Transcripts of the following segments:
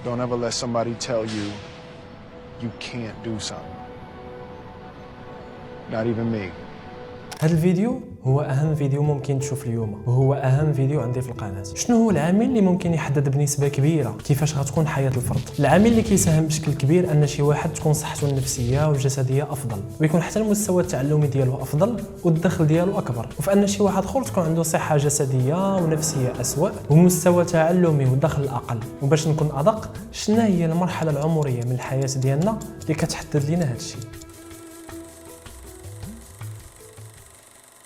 Don't ever let somebody tell you you can't do something. Not even me. هذا الفيديو هو اهم فيديو ممكن تشوف اليوم، وهو اهم فيديو عندي في القناه. شنو هو العامل اللي ممكن يحدد بنسبه كبيره كيفاش غتكون حياه الفرد؟ العامل اللي كيساهم بشكل كبير ان شي واحد تكون صحته النفسيه والجسديه افضل، ويكون حتى المستوى التعلمي ديالو افضل والدخل ديالو اكبر، وفي ان شي واحد اخر تكون عنده صحه جسديه ونفسيه اسوء ومستوى تعلمي ودخل اقل. وباش نكون ادق، شنو هي المرحله العمريه من الحياه ديالنا اللي كتحدد لنا هذا الشيء؟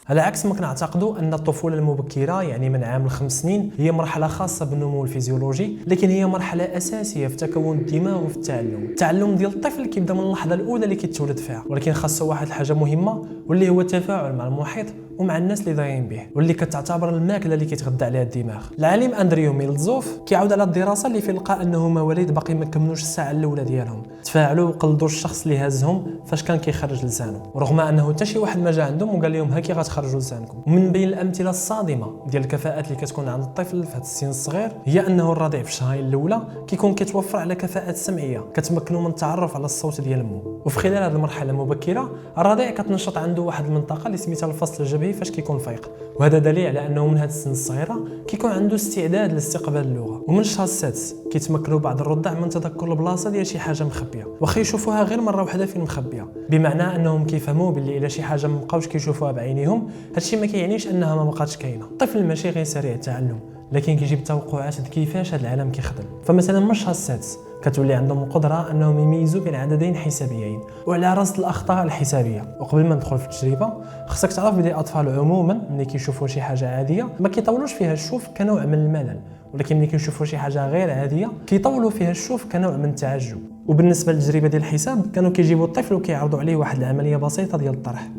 على عكس ما كنعتقدوا ان الطفوله المبكره يعني من عام ل5 سنين هي مرحله خاصه بالنمو الفيزيولوجي، لكن هي مرحله اساسيه في تكون الدماغ وفي التعلم ديال الطفل كيبدا من اللحظه الاولى اللي كيتولد فيها، ولكن خاصه واحد الحاجه مهمه واللي هو التفاعل مع المحيط ومع الناس اللي دايرين به، واللي كتعتبر الماكله اللي كيتغذى عليها الدماغ. العالم اندريو ميلزوف كيعاود على الدراسه اللي فين لقى انه مواليد باقي ما كملوش الساعه الاولى ديالهم تفاعلوا وقلدوا الشخص اللي هازهم فاش كان كيخرج لسانه، ورغم انه حتى شي واحد ما جا عندهم وقال لهم ها كي غتخرجوا لسانكم. ومن بين الامثله الصادمه ديال الكفاءات اللي كتكون عند الطفل في هذا السن الصغير هي انه الرضيع في الشهرين الاولى كيكون كيتوفر على كفاءات سمعيه كتمكنوا من التعرف على الصوت ديال امه. وفي خلال هذه المرحله المبكره الرضيع كتنشط عنده واحد المنطقه اللي سميتها الفصل الجبهي فاش كيكون فايق، وهذا دليل على انه من هذه السن الصغيره كيكون عنده استعداد لاستقبال اللغه. ومن الشهر السادس كيتمكنوا بعض الرضع من تذكر البلاصه ديال شي حاجه مخبيه، واخا يشوفوها غير مره واحده فين مخبيه، بمعنى انهم كيفهموا باللي الا شي حاجه ما بقاوش كيشوفوها بعينيهم هادشي ما كيعنيش انها ما بقاتش كاينه. الطفل ماشي غير سريع التعلم، لكن كيجيب توقعات كيفاش هذا العالم كيخدم. فمثلا من الشهر السادس كتولي عندهم القدره انهم يميزوا بين عددين حسابيين وعلى راس الاخطاء الحسابيه. وقبل ما ندخل في التجربه خصك تعرف بلي الاطفال عموما ملي كيشوفوا شي حاجه عاديه ما كيطولوش فيها الشوف كنوع من الملل، ولكن ملي كيشوفوا شي حاجه غير عاديه كيطولوا فيها الشوف كنوع من التعجب. وبالنسبه للتجربه ديال الحساب كانوا كيجيبوا الطفل وكيعرضوا عليه واحد العمليه بسيطه ديال الطرح،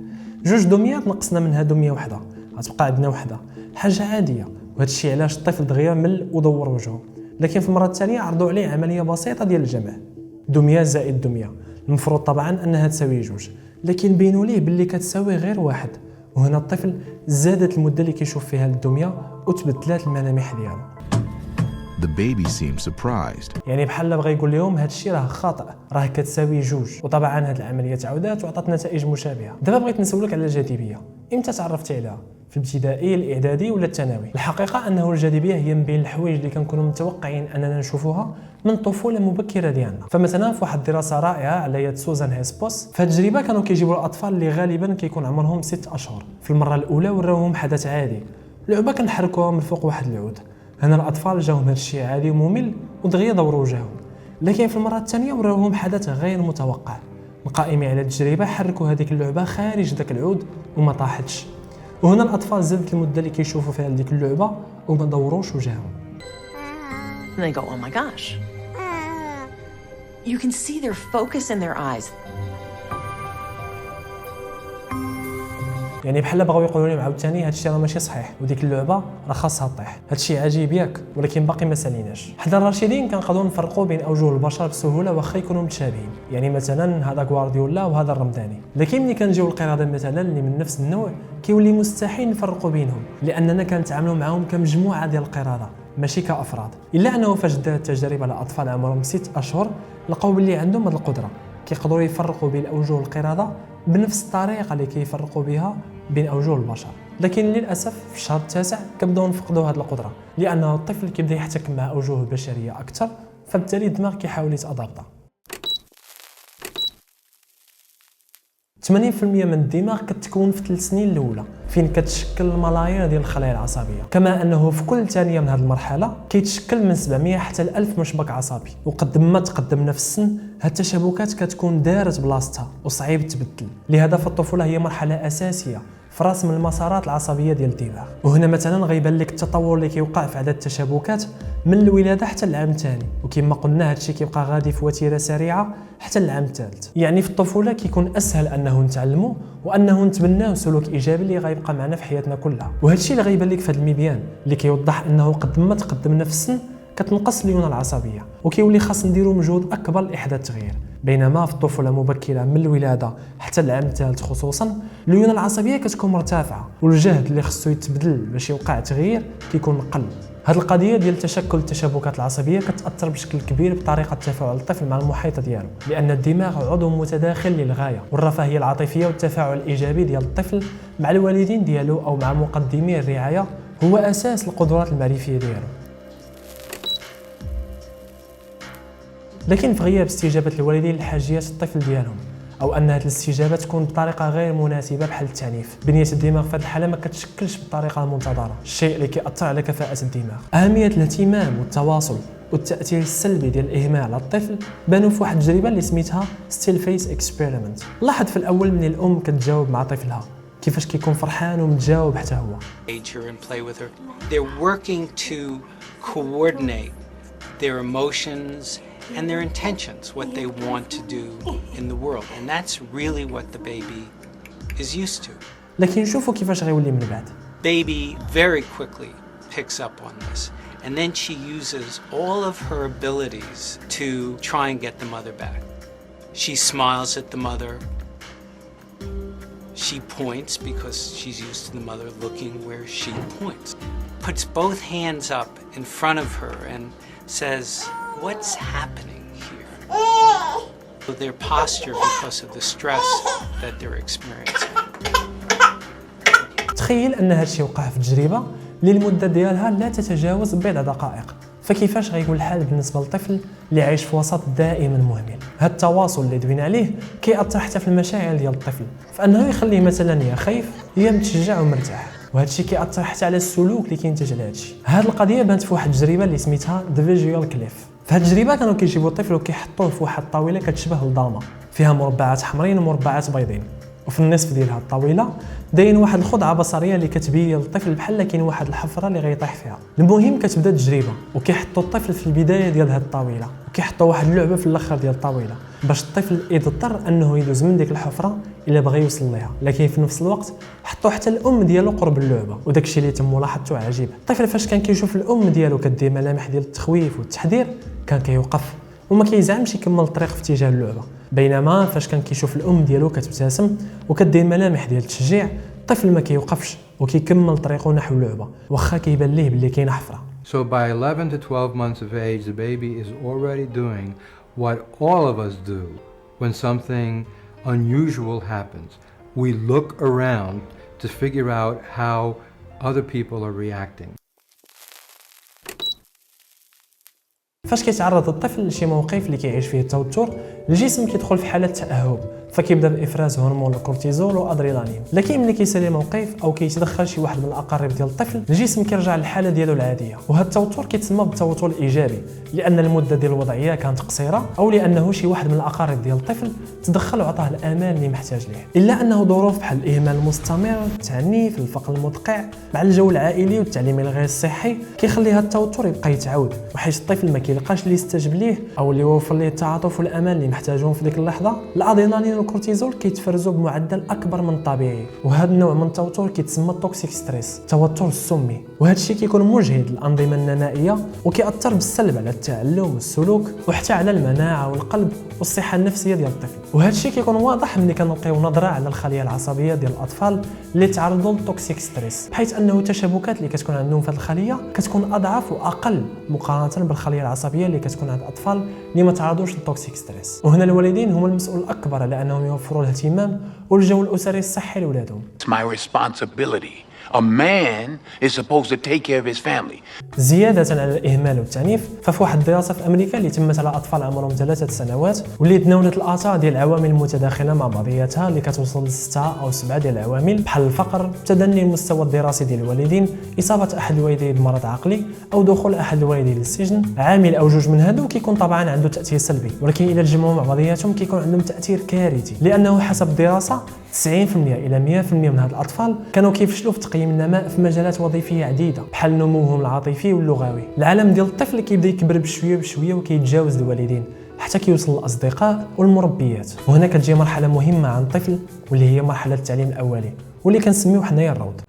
2 دميات نقصنا منها دميه واحده غتبقى عندنا وحده، حاجه عاديه. وهذا الشيء علاش الطفل دغيا مل ودور وجهه. لكن في المره الثانيه عرضوا عليه عمليه بسيطه ديال الجمع، دميه زائد دميه، المفروض طبعا انها تساوي 2، لكن بينوا ليه باللي كتساوي غير 1. وهنا الطفل زادت المده اللي كيشوف فيها الدميه وتبدلات الملامح ديالو. The baby seemed surprised. يعني بحال بغى يقول لهم هذا الشيء راه خاطئ، راه كتساوي 2. وطبعا هذه العمليه تعاودات وعطات نتائج مشابهه. دابا بغيت نسولك على الجاذبيه، امتى تعرفتي عليها؟ في الابتدائي، الاعدادي ولا الثانوي؟ الحقيقه انه الجاذبيه هي من بين الحوايج اللي كنكونوا متوقعين اننا نشوفوها من الطفوله المبكره ديالنا. فمثلا في واحد الدراسه رائعه على يد سوزان هيسبوس، في التجربه كانوا كيجيبوا الاطفال اللي غالبا كيكون عمرهم 6 اشهر. في المره الاولى وراوهم حدث عادي، لعبه كنحركوها من فوق واحد العود. هنا الاطفال جاهم هذا الشيء عادي وممل ودغيا دوروا وجههم. لكن في المره الثانيه وراوهم حدث غير متوقع. القائمين على التجربه حركوا هذيك اللعبه خارج ذاك العود وما طاحتش. وهنا الاطفال زادت المده اللي كيشوفوا فيها هذيك اللعبه وما دوروش وجههم. And they go, oh my gosh. You can see their focus in their eyes. يعني بحال بغاو يقولوا لهم عاوتاني هذا الشيء راه ماشي صحيح وديك اللعبه راه خاصها طيح. هذا الشيء عجيب ياك، ولكن باقي ما ساليناش. حنا الراشدين كنقدروا نفرقوا بين اوجه البشر بسهوله واخا يكونوا متشابهين، يعني مثلا هذا غوارديولا وهذا الرمضاني. لكن ملي كنجيو القرده مثلا اللي من نفس النوع كيولي مستحيل نفرقوا بينهم، لاننا كنتعاملوا معهم كمجموعه ديال القرده ماشي كافراد. الا انه فاش دارت تجارب على اطفال عمرهم 6 اشهر لقاو باللي عندهم هذه القدره، كيقدروا يفرقوا بين اوجه القرده بنفس الطريقه اللي كيفرقوا بها بين اوجه البشر. لكن للاسف في الشهر التاسع كنبداو نفقدوا هذه القدره، لانه الطفل كيبدا يحتك مع اوجه البشريه اكثر، فبالتالي الدماغ كيحاول يتادابط. 80% من الدماغ كتكون في 3 سنين الاولى فين كتشكل الملايير ديال الخلايا العصبيه، كما انه في كل ثانيه من هذه المرحله كيتشكل من 700 حتى ل 1000 مشبك عصبي. وقد ما تقدمنا في السن هاد التشابكات كتكون دارت بلاصتها وصعيب تبدل. لهذا فالطفوله هي مرحله اساسيه في رسم المسارات العصبيه ديال الدماغ. وهنا مثلا غيبان لك التطور اللي كيوقع في عدد التشابكات من الولاده حتى العام الثاني، وكما قلنا هادشي كيبقى غادي في وتيره سريعه حتى العام الثالث. يعني في الطفوله كيكون اسهل انه نتعلموا وانه نتبناو سلوك ايجابي اللي غيبقى معنا في حياتنا كلها. وهادشي اللي غيبان لك في هذا المبيان اللي كيوضح انه قد ما تقدمنا في السن كتنقص الليونه العصبيه وكيولي خاص نديروا مجهود اكبر لاحداث التغيير. بينما في الطفوله المبكره من الولاده حتى العام الثالث خصوصا الليونه العصبيه كتكون مرتفعه، والجهد اللي خصو يتبدل باش يوقع تغيير كيكون قل. هذه القضيه ديال تشكل التشابكات العصبيه كتاثر بشكل كبير بطريقه تفاعل الطفل مع المحيط ديالو، لان الدماغ عضو متداخل للغايه، والرفاهيه العاطفيه والتفاعل الايجابي ديال الطفل مع الوالدين ديالو او مع مقدمي الرعايه هو اساس القدرات المعرفيه ديالو. لكن في غياب استجابه الوالدين لحاجيات الطفل ديالهم، او ان هذه الاستجابه تكون بطريقه غير مناسبه بحال التعنيف، بنيه الدماغ في هذه الحاله ما كتشكلش بالطريقه المنتظره، الشيء اللي كيأثر على كفاءه الدماغ. اهميه الاهتمام والتواصل والتاثير السلبي ديال الاهمال على الطفل بانوا في واحد التجربه اللي سميتها ستيل فيس اكسبيرمنت. لاحظ في الاول من الام كتجاوب مع طفلها كيفاش كيكون فرحان ومتجاوب حتى هو. And play with her. They're working to coordinate their emotions and their intentions, what they want to do in the world, and that's really what the baby is used to. لكن شوفوا كيفاش غيولي من بعد. Baby very quickly picks up on this, and then she uses all of her abilities to try and get the mother back. She smiles at the mother. She points because she's used to the mother looking where she points. Puts both hands up in front of her and says, "What's happening here?" Their posture because of the stress that they're experiencing. تخيل ان هذا الشيء وقع في التجربه اللي المده ديالها لا تتجاوز بضع دقائق، فكيفاش غيكون الحال بالنسبه للطفل اللي عايش في وسط دائما مهمل؟ هذا التواصل اللي دوينا عليه كيأثر حتى في المشاعر ديال الطفل، فانه يخليه مثلا يا خايف يا متشجع ومرتاح، وهذا الشيء كيأثر حتى على السلوك اللي كينتج على هذا الشيء. هذه القضيه بانت في واحد التجربه اللي سميتها ذا فيجوال كليف. في هذه التجربه كانوا كيجيبوا الطفل وكيحطوه في واحد الطاوله كتشبه الضامه فيها مربعات حمرين ومربعات بيضين، وفي النصف ديال هذه الطاوله داين واحد الخدعه بصريه اللي كتبين للطفل بحال كاين واحد الحفره اللي غيطيح فيها. المهم كتبدا التجربه وكيحطوا الطفل في البدايه ديال هذه الطاوله وكيحطوا واحد اللعبه في الاخر ديال الطاوله باش الطفل يضطر انه يدوز من ديك الحفره الا بغى يوصل ليها، لكن في نفس الوقت حطوا حتى الام ديالو قرب اللعبه، وداك الشيء اللي تم ملاحظته عجيب. الطفل فاش كان كيشوف الام ديالو كدير ملامح ديال التخويف والتحذير كان كيوقف وما كيزعمش يكمل الطريق في اتجاه اللعبه، بينما فاش كان كيشوف الام ديالو كتبتسم وكدير ملامح ديال التشجيع الطفل ما كيوقفش وكيكمل طريقه نحو اللعبه واخا كيبان ليه باللي كاينه حفره. So by 11 to 12 months of age, the baby is already doing what all of us do when something unusual happens. We look around to figure out how other people are reacting. فاش كيتعرض الطفل لشي موقف اللي كيعيش فيه التوتر الجسم كيدخل في حاله تاهب، فكيبدا بافراز هرمون الكورتيزول وادرينالين. لكن ملي كيسالي موقف او كيتدخل شي واحد من الاقارب ديال الطفل الجسم كيرجع للحاله ديالو العاديه، وهذا التوتر كيتسمى بالتوتر الايجابي لان المده ديال الوضعيه كانت قصيره او لانه شي واحد من الاقارب ديال الطفل تدخل وعطاه الامان اللي محتاج ليه. الا انه ظروف بحال الاهمال المستمر، التعنيف، الفقر المدقع مع الجو العائلي والتعليمي الغير صحي كيخلي هذا التوتر يبقى يتعاود، وحيت الطفل ما كيلقاش اللي يستجب ليه او اللي يوفر ليه التعاطف والامان اللي محتاجهم في ديك اللحظه، الادرينالين والكورتيزول كيتفرزوا بمعدل اكبر من الطبيعي، وهذا النوع من التوتر كيتسمى التوكسيك ستريس، التوتر السمي، وهذا الشيء كيكون مجهد للانظمه النمائيه وكيأثر بالسلب على التعلم والسلوك وحتى على المناعه والقلب والصحه النفسيه ديال الطفل. وهذا الشيء كيكون واضح ملي كنلقيو نظره على الخلايا العصبيه ديال الاطفال اللي تعرضوا للتوكسيك ستريس، بحيث انه التشابكات اللي كتكون عندهم في هذه الخليه كتكون اضعف واقل مقارنه بالخليه العصبيه اللي كتكون عند الاطفال اللي ما تعرضوش للتوكسيك ستريس. وهنا الوالدين هم المسؤول الاكبر على انهم يوفروا الاهتمام والجو الاسري الصحي لاولادهم. It's my responsibility. A man is supposed to take care of his family. زيادة على الإهمال والتعنيف، ففي واحد الدراسة في أمريكا اللي تمت على أطفال عمرهم 3 سنوات واللي تناولت الآثار ديال العوامل المتداخلة مع بعضياتها اللي كتوصل ل6 أو 7 ديال العوامل بحال الفقر، تدني المستوى الدراسي ديال الوالدين، إصابة أحد الوالدين بمرض عقلي أو دخول أحد الوالدين للسجن. عامل أو جوج من هادو كيكون طبعا عنده تأثير سلبي، ولكن إلا تجمعوا مع بعضياتهم كيكون عندهم تأثير كارثي، لأنه حسب الدراسة 90% إلى 100% من هاد الأطفال كانوا كيفشلوا في تقييم النماء في مجالات وظيفية عديدة بحال نموهم العاطفي واللغوي. العالم ديال الطفل كيبدا يكبر بشويه بشويه وكيتجاوز الوالدين حتى كيوصل للاصدقاء والمربيات، وهنا كتجي مرحله مهمه عند الطفل واللي هي مرحله التعليم الاولي واللي كنسميوه حنايا الروض.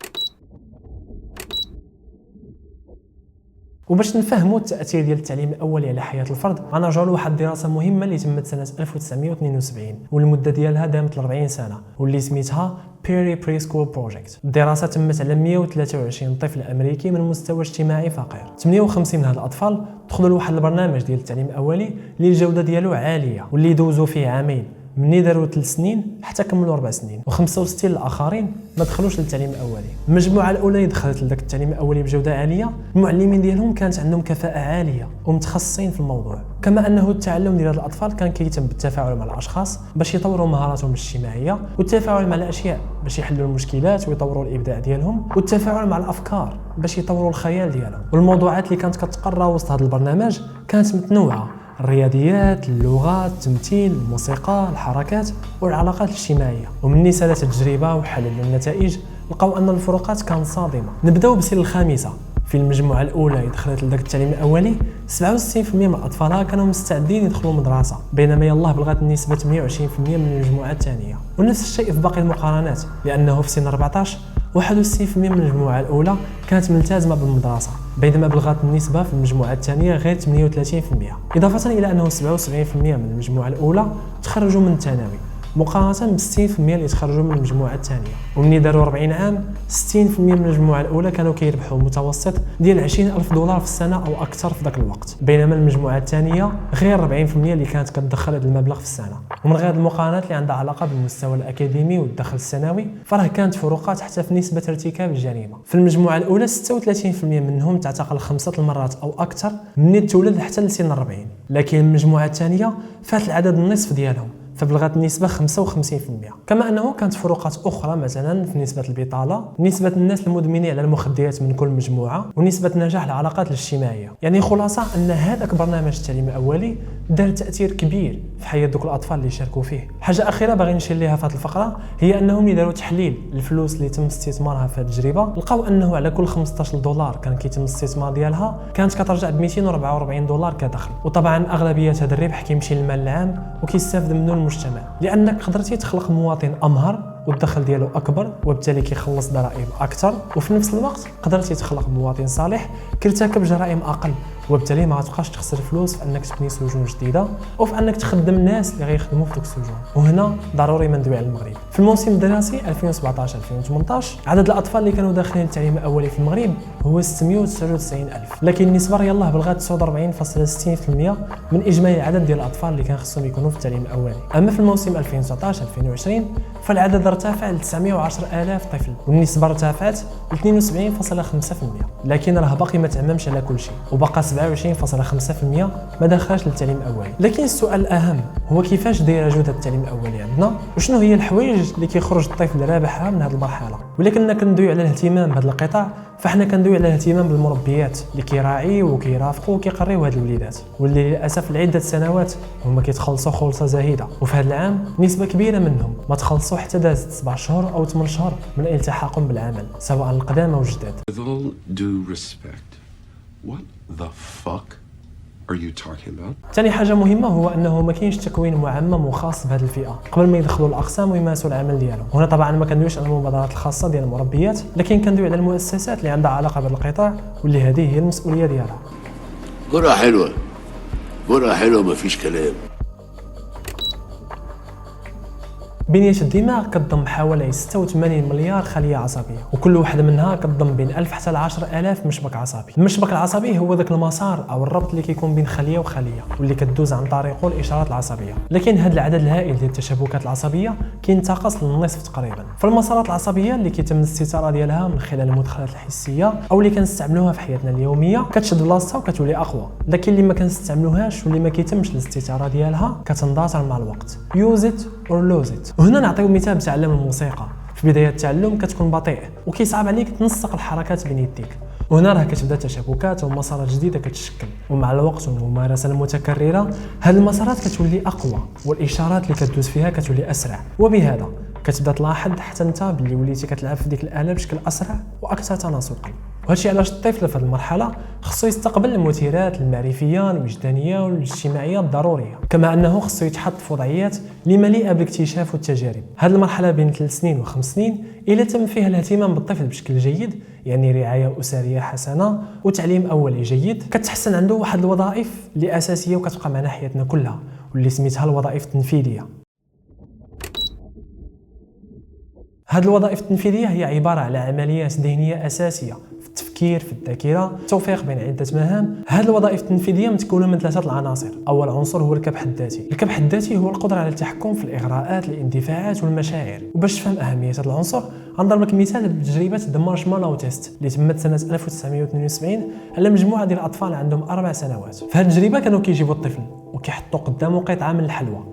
وباش نفهموا التاثير ديال التعليم الاولي على حياه الفرد غنرجعوا لواحد الدراسه مهمه اللي تمت سنه 1972 والمده ديالها دامت 40 سنه واللي سميتها بيري بريسكول بروجيكت. الدراسه تمت على 123 طفل امريكي من مستوى اجتماعي فقير. 58 من هاد الاطفال دخلوا لواحد البرنامج ديال التعليم الاولي اللي الجوده ديالو عاليه واللي دوزوا فيه عامين مني داروا 3 سنين حتى كملوا 4 سنين، و65 الاخرين ما دخلوش للتعليم الاولي. المجموعه الاولى اللي دخلت لذاك التعليم الاولي بجوده عاليه المعلمين ديالهم كانت عندهم كفاءه عاليه ومتخصصين في الموضوع، كما انه التعلم ديال هاد الاطفال كان كيتم بالتفاعل مع الاشخاص باش يطوروا مهاراتهم الاجتماعيه، والتفاعل مع الاشياء باش يحلوا المشكلات ويطوروا الابداع ديالهم، والتفاعل مع الافكار باش يطوروا الخيال ديالهم. والموضوعات اللي كانت كتقرا وسط هذا البرنامج كانت متنوعه: الرياضيات، اللغات، التمثيل، الموسيقى، الحركات والعلاقات الاجتماعيه. ومن سالت التجربه وحللوا النتائج لقاو ان الفروقات كانت صادمه. نبداو بالسن الخامسه. في المجموعه الاولى اللي دخلت لذاك التعليم الاولي 67% من اطفالها كانوا مستعدين يدخلوا المدرسه، بينما يلاه بلغت النسبه 28% من المجموعه الثانيه. ونفس الشيء في باقي المقارنات، لانه في سن 14 61% من المجموعه الاولى كانت ملتزمه بالمدرسه، بينما بلغت النسبه في المجموعه الثانيه غير 38%. اضافه الى انه 77% من المجموعه الاولى تخرجوا من الثانوي مقارنه ب 60% اللي تخرجوا من المجموعه الثانيه. ومن داروا 40 عام 60% من المجموعه الاولى كانوا كيربحوا متوسط ديال $20,000 في السنه او اكثر في ذاك الوقت، بينما المجموعه الثانيه غير 40% اللي كانت كتدخل هذا المبلغ في السنه. ومن غير المقارنات اللي عندها علاقه بالمستوى الاكاديمي والدخل السنوي فراه كانت فروقات حتى في نسبه ارتكاب الجريمه. في المجموعه الاولى 36% منهم تعتقل 5 المرات او اكثر من تولد حتى لسن 40، لكن المجموعه الثانيه فات العدد النصف ديالهم فبلغت النسبة 55%. كما أنه كانت فروقات أخرى مثلا في نسبة البطالة، نسبة الناس المدمنين على المخدرات من كل مجموعة، ونسبة نجاح العلاقات الاجتماعية. يعني خلاصة أن هذاك برنامج التعليم الأولي دار تأثير كبير في حياة دوك الأطفال اللي شاركوا فيه. حاجة أخيرة باغي نشير ليها في هذه الفقرة هي أنهم داروا تحليل الفلوس اللي تم استثمارها في هذه التجربة، لقاو أنه على كل $15 كان كيتم الاستثمار ديالها كانت كترجع ب $244 كدخل. وطبعا أغلبية هذا الربح كيمشي للمال العام وكيستافد منه المجتمع، لأنك قدرتي تخلق مواطن أمهر والدخل ديالو اكبر وبالتالي كيخلص ضرائب اكثر، وفي نفس الوقت قدرتي تخلق مواطن صالح كيرتكب جرائم اقل وبالتالي ما غتبقاش تخسر فلوس في انك تبني سجون جديده وفي انك تخدم الناس اللي غيخدموا في دوك السجون. وهنا ضروري ما ندوي على المغرب. في الموسم الدراسي 2017-2018 عدد الاطفال اللي كانوا داخلين التعليم الاولي في المغرب هو 699,000، لكن النسبه يلاه بلغت 49.60% من اجمالي العدد ديال الاطفال اللي كان خصهم يكونوا في التعليم الاولي. اما في الموسم 2019-2020 فالعدد ارتفع ل 910,000 طفل والنسبه ارتفعت ل 72.5%، لكن راه باقي ما تعممش على كل شيء وبقى 27.5% ما دخلش للتعليم الاولي. لكن السؤال الاهم هو كيفاش دايره جوده التعليم الاولي عندنا وشنو هي الحوايج اللي كيخرج الطفل رابحها من هذه المرحله. ولكن كندوي على الاهتمام بهذا القطاع فاحنا كندوي على الاهتمام بالمربيات اللي كيراعيو وكيرافقوا وكيقريو هاد الوليدات، واللي للاسف لعده سنوات هما كيتخلصوا خلصه زاهده، وفي هذا العام نسبه كبيره منهم ما تخلصوا حتى دازت 7 شهور او 8 شهور من التحاقهم بالعمل سواء القدامى او الجداد. With all due respect, what the fuck are you talking about? ثاني حاجه مهمه هو انه ما كاينش تكوين معمم وخاص بهذه الفئه قبل ما يدخلوا الاقسام ويمارسوا العمل ديالهم. هنا طبعا ما كندويش على المبادرات الخاصه ديال المربيات، لكن كندوي على المؤسسات اللي عندها علاقه بهذا القطاع واللي هذه هي المسؤوليه ديالها. جرعه حلوه جرعه حلوه مفيش كلام. بنية الدماغ كتضم حوالي 86 مليار خلية عصبية، وكل واحدة منها كتضم بين 1000 حتى ل 10,000 مشبك عصبي. المشبك العصبي هو ذاك المسار أو الربط اللي كيكون بين خلية وخلية واللي كتدوز عن طريقه الإشارات العصبية، لكن هذا العدد الهائل ديال التشابكات العصبية كينتقص للنصف تقريبا. فالمسارات العصبية اللي كيتم الاستثارة ديالها من خلال المدخلات الحسية أو اللي كنستعملوها في حياتنا اليومية كتشد بلاصتها وكتولي أقوى، لكن اللي ما كنستعملوهاش واللي ما كيتمش الاستثارة ديالها كتندثر مع الوقت. use it or lose it. وهنا نعطيو مثال بتعلم الموسيقى. في بداية التعلم كتكون بطيء وكيصعب عليك تنسق الحركات بين يديك، وهنا راه كتبدا تشابكات ومسارات جديده كتشكل، ومع الوقت والممارسه المتكرره هاد المسارات كتولي اقوى والاشارات اللي كدوز فيها كتولي اسرع، وبهذا كتبدا تلاحظ حتى انت باللي وليتي كتلعب في ديك الاله بشكل اسرع واكثر تناسقا. وهادشي علاش الطفل في هذه المرحله خصو يستقبل المثيرات المعرفيه الوجدانيه والاجتماعيه الضروريه، كما انه خصو يتحط في وضعيات اللي مليئه بالاكتشاف والتجارب. هذه المرحله بين 3 سنين و5 سنين الا تم فيها الاهتمام بالطفل بشكل جيد، يعني رعايه اسريه حسنه وتعليم اولي جيد، كتحسن عنده واحد الوظائف اللي اساسيه وكتبقى معنا حياتنا كلها واللي سميتها الوظائف التنفيذيه. هذه الوظائف التنفيذيه هي عباره على عمليات ذهنيه اساسيه في التفكير، في الذاكره، التوفيق بين عده مهام. هذه الوظائف التنفيذيه متكونه من 3 العناصر. اول عنصر هو الكبح الذاتي. الكبح الذاتي هو القدره على التحكم في الاغراءات، الاندفاعات والمشاعر. وباش تفهم اهميه هذا العنصر غنضرب لك مثال بتجربه ذا مارشمالو تيست اللي تمت سنه 1972 على مجموعه ديال الاطفال عندهم 4 سنوات. في هذه التجربه كانوا كيجيبوا الطفل وكيحطوا قدامه قطعه من الحلوى،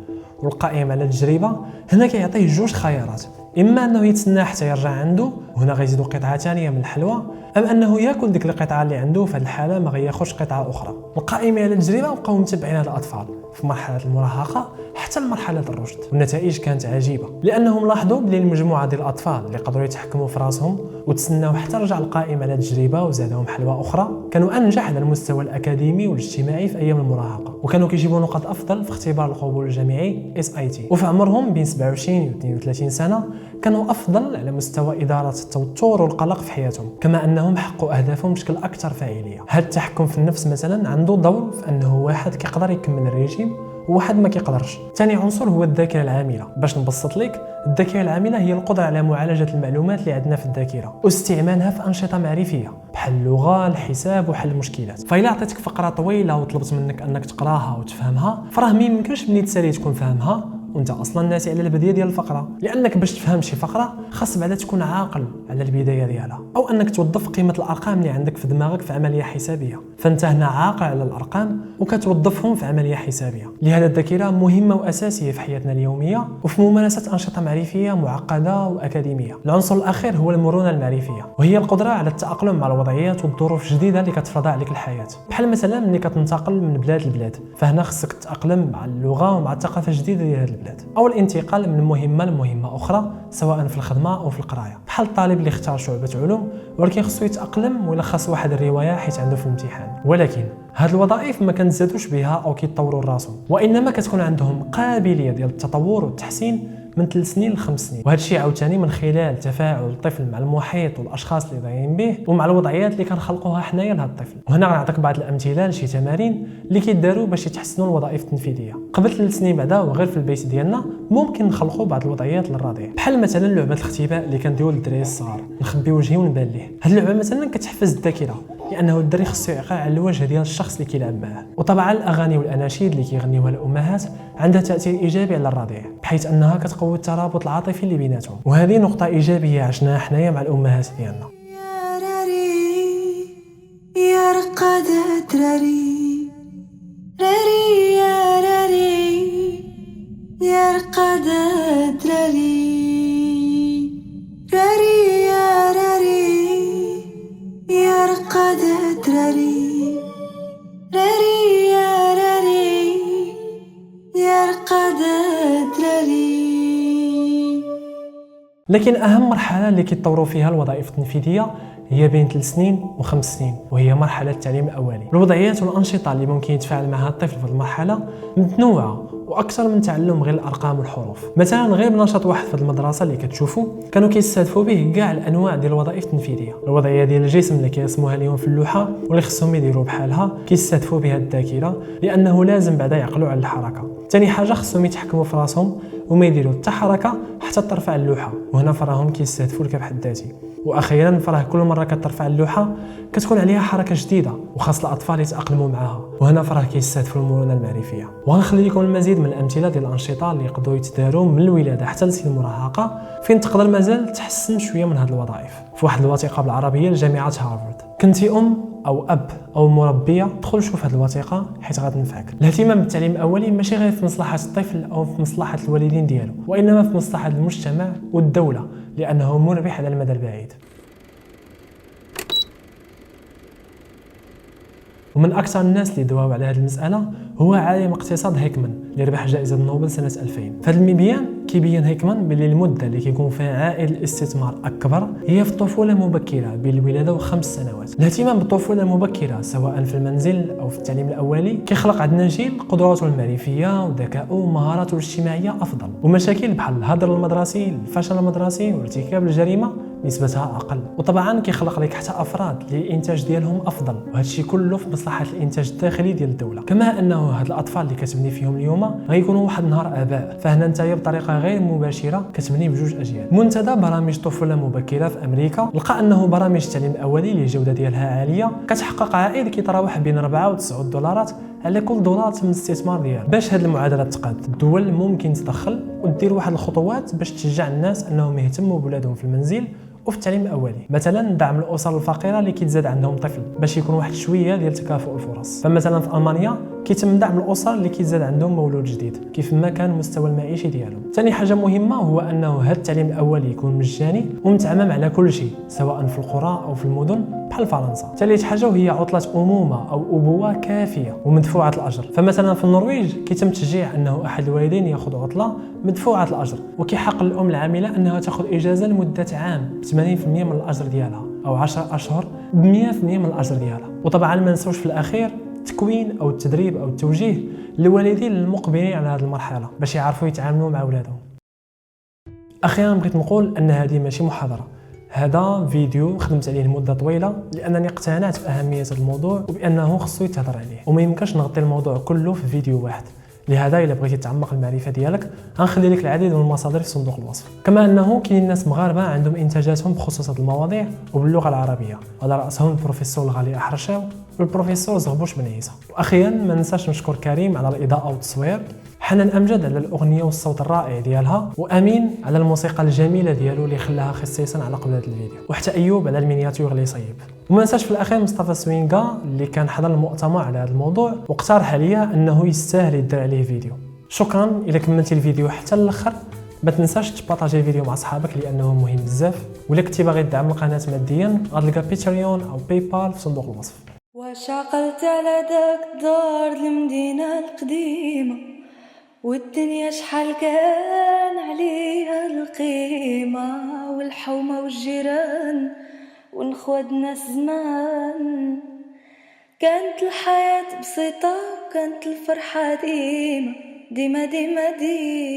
والقائم على التجربه هنا كيعطيه 2 خيارات: اما انه يتسنى حتى يرجع عنده وهنا غيزيدوا قطعه ثانيه من الحلوى، ام انه ياكل ديك القطعه اللي عنده. في هذه الحاله ما غياخذش قطعه اخرى. القائمين على التجربه بقاو متبعين هاد الاطفال في مرحله المراهقه حتى لمرحله الرشد، والنتائج كانت عجيبه لانهم لاحظوا بلي المجموعه ديال الاطفال اللي قدروا يتحكموا في راسهم وتسناو حتى رجع القائم على التجربه وزادهم حلوى اخرى كانوا انجح على المستوى الاكاديمي والاجتماعي في ايام المراهقه، وكانوا كيجيبوا نقاط افضل في اختبار القبول الجامعي SIT. وفي عمرهم بين 27 و 32 سنه كانوا افضل على مستوى اداره التوتر والقلق في حياتهم، كما انهم حققوا اهدافهم بشكل اكثر فاعليه. هذا التحكم في النفس مثلا عنده دور في انه واحد كيقدر يكمل الريجيم وواحد ما كيقدرش. ثاني عنصر هو الذاكره العامله. باش نبسط لك، الذاكره العامله هي القدره على معالجه المعلومات اللي عندنا في الذاكره واستعمالها في انشطه معرفيه بحال اللغه، الحساب وحل المشكلات. فإلا عطيتك فقره طويله وطلبت منك انك تقراها وتفهمها، فراه ما يمكنش ملي تسالي تكون فاهمها وانت اصلا ناسي على البدايه ديال الفقره، لانك باش تفهم شي فقره خاص بعدا تكون عاقل على البدايه ديالها، او انك توظف قيمه الارقام اللي عندك في دماغك في عمليه حسابيه. فانت هنا عاقل على الارقام وكتوظفهم في عمليه حسابيه. لهذا الذاكره مهمه واساسيه في حياتنا اليوميه وفي ممارسه انشطه معرفيه معقده واكاديميه. العنصر الاخير هو المرونه المعرفيه، وهي القدره على التاقلم مع الوضعيات والظروف الجديده اللي كتفرضها عليك الحياه. بحال مثلا ملي كتنتقل من بلاد لبلاد، فهنا خصك تتاقلم مع اللغه ومع الثقافه الجديده ديال هذه البلاد، او الانتقال من مهمه لمهمه اخرى سواء في الخدمه او في القرايه. بحال الطالب اللي اختار شعبه علوم ولكن خصو يتاقلم ويلخص واحد الروايه حيت عنده في الامتحان. ولكن هاد الوظائف ما كنتزادوش بها او كيتطوروا راسهم، وانما كتكون عندهم قابليه ديال التطور والتحسين من 3 سنين ل5 سنين. وهذا الشيء عاوتاني من خلال تفاعل الطفل مع المحيط والاشخاص اللي دايرين به ومع الوضعيات اللي كنخلقوها حنايا لهذا الطفل. وهنا غنعطيك بعض الامثله لشي تمارين اللي كيداروا باش يتحسنوا الوظائف التنفيذيه. قبل 3 سنين بعدا وغير في البيت ديالنا ممكن نخلقوا بعض الوضعيات للرضيع، بحال مثلا لعبه الاختباء اللي كنديروا للدراري الصغار، نخبي وجهي ونبان ليه. هذه اللعبه مثلا كتحفز الذاكره لانه الدري خصو يعقل على الوجه ديال الشخص اللي كيلعب معاه. وطبعا الاغاني والاناشيد اللي كيغنيوها الامهات عندها تاثير ايجابي على الرضيع، بحيث انها كتقوي الترابط العاطفي اللي بيناتهم، وهذه نقطه ايجابيه عشناها حنايا مع الامهات ديالنا. يا راري يا رقد دراري راري يا راري يا رقد دراري راري يا راري يا رقد دراري راري يا راري يا رقد دراري. لكن اهم مرحله اللي كيتطوروا فيها الوظائف التنفيذيه هي بين 3 سنين و5 سنين، وهي مرحله التعليم الاولي. الوضعيات والانشطه اللي ممكن يتفاعل معها الطفل في المرحله متنوعه واكثر من تعلم غير الارقام والحروف. مثلا غير بنشاط واحد في المدرسه اللي كتشوفوا كانوا كيستهدفوا به كاع الانواع ديال الوظائف التنفيذيه. الوضعيه ديال الجسم اللي كيرسموها اليوم في اللوحه واللي خصهم يديروا بحالها كيستهدفوا بها الذاكره لانه لازم بعدا يعقلوا على الحركه. ثاني حاجه خصهم يتحكموا في راسهم وما يديروا حتى حركه حتى ترفع اللوحه، وهنا فراهم كيستهدفوا الكبح الذاتي. واخيرا فراه كل مره كترفع اللوحه كتكون عليها حركه جديده وخاص الاطفال يتاقلموا معها، وهنا فراه كيستهدفوا المرونه المعرفيه. وغنخلي لكم المزيد من الامثله ديال الانشطه اللي يقدروا يتداروا من الولاده حتى لسن المراهقه فين تقدر مازال تحسن شويه من هذه الوظائف. في واحد الوثيقه بالعربيه لجامعه هارفارد، كنتي او اب او مربيه دخل شوف هذه الوثيقه حيت غتنفعك. الاهتمام بالتعليم الاولي ماشي غير في مصلحه الطفل او في مصلحه الوالدين ديالو، وانما في مصلحه المجتمع والدوله لانه مربح على المدى البعيد. ومن اكثر الناس اللي دواو على هذه المساله هو عالم اقتصاد هيكمان اللي ربح جائزه نوبل سنه 2000. في هذا المبيان كيبين هيكمان باللي المده اللي كيكون فيها عائد الاستثمار اكبر هي في الطفوله المبكره بين الولاده و5 سنوات. الاهتمام بالطفوله المبكره سواء في المنزل او في التعليم الاولي كيخلق عندنا جيل قدراته المعرفيه وذكائه ومهاراته الاجتماعيه افضل، ومشاكل بحال الهدر المدرسي، الفشل المدرسي وارتكاب الجريمه نسبتها اقل. وطبعا كيخلق لك حتى افراد اللي الانتاج ديالهم افضل، وهذا الشيء كله في مصلحه الانتاج الداخلي ديال الدوله. كما انه هاد الاطفال اللي كتبني فيهم اليوم غيكونوا واحد النهار اباء، فهنا نتايا بطريقه غير مباشره كتبني بجوج اجيال. منتدى برامج طفوله مبكره في امريكا لقى انه برامج التعليم الاولي اللي الجوده ديالها عاليه كتحقق عائد كيتراوح بين 4 و9 دولارات على كل دولار تم الاستثمار ديالها. باش هاد المعادله تقاد الدول ممكن تدخل ودير واحد الخطوات باش تشجع الناس انهم يهتموا بولادهم في المنزل وفي التعليم الاولي. مثلا دعم الاسر الفقيره اللي كيتزاد عندهم طفل باش يكون واحد شويه ديال تكافؤ الفرص. فمثلا في المانيا كيتم دعم الاسر اللي كيتزاد عندهم مولود جديد كيف ما كان المستوى المعيشي ديالهم. ثاني حاجه مهمه هو انه هذا التعليم الاولي يكون مجاني ومتعمم على كل شيء سواء في القرى او في المدن بحال فرنسا. ثالث حاجه وهي عطله امومه او ابوه كافيه ومدفوعه الاجر. فمثلا في النرويج كيتم تشجيع انه احد الوالدين ياخذ عطله مدفوعه الاجر، وكيحق الام العامله انها تاخذ اجازه لمده عام ب 80% من الاجر ديالها او 10 اشهر ب 100% من الاجر ديالها. وطبعا ما نساوش في الاخير التكوين او التدريب او التوجيه للوالدين المقبلين على هذه المرحله باش يعرفوا يتعاملوا مع اولادهم. اخيرا بغيت نقول ان هذه ماشي محاضره، هذا فيديو خدمت عليه لمده طويله لانني اقتنعت باهميه هذا الموضوع وبانه خصو يتهضر عليه وما يمكنش نغطي الموضوع كله في فيديو واحد. لهذا الا بغيتي تعمق المعرفه ديالك غنخلي لك العديد من المصادر في صندوق الوصف. كما انه كاين ناس مغاربه عندهم انتاجاتهم بخصوص هذه المواضيع وباللغه العربيه، على راسهم البروفيسور الغالي احرشاو والبروفيسور زغبوش بن عيسى. واخيرا ما ننساش نشكر كريم على الاضاءه والتصوير، حنان امجد على الاغنيه والصوت الرائع ديالها، وامين على الموسيقى الجميله ديالو اللي خلاها خصيصا على قبل هذا الفيديو، وحتى ايوب على المينياتور اللي صيب. وما ننساش في الاخير مصطفى سوينغا اللي كان حضر المؤتمر على هذا الموضوع واقترح عليا انه يستاهل يدير عليه فيديو. شكرا الى كملتي الفيديو حتى الاخر. ما تنساش تبارطاجي الفيديو مع صحابك لانه مهم بزاف، ولا كنتي باغي تدعم القناه ماديا غتلقى باتريون او باي بال في صندوق الوصف. واش عقلت على داك الدار المدينة القديمة والدنيا شحال كان عليها القيمة والحومة والجيران ونخوادنا زمان. كانت الحياة بسيطة وكانت الفرحة ديما ديما ديما ديما.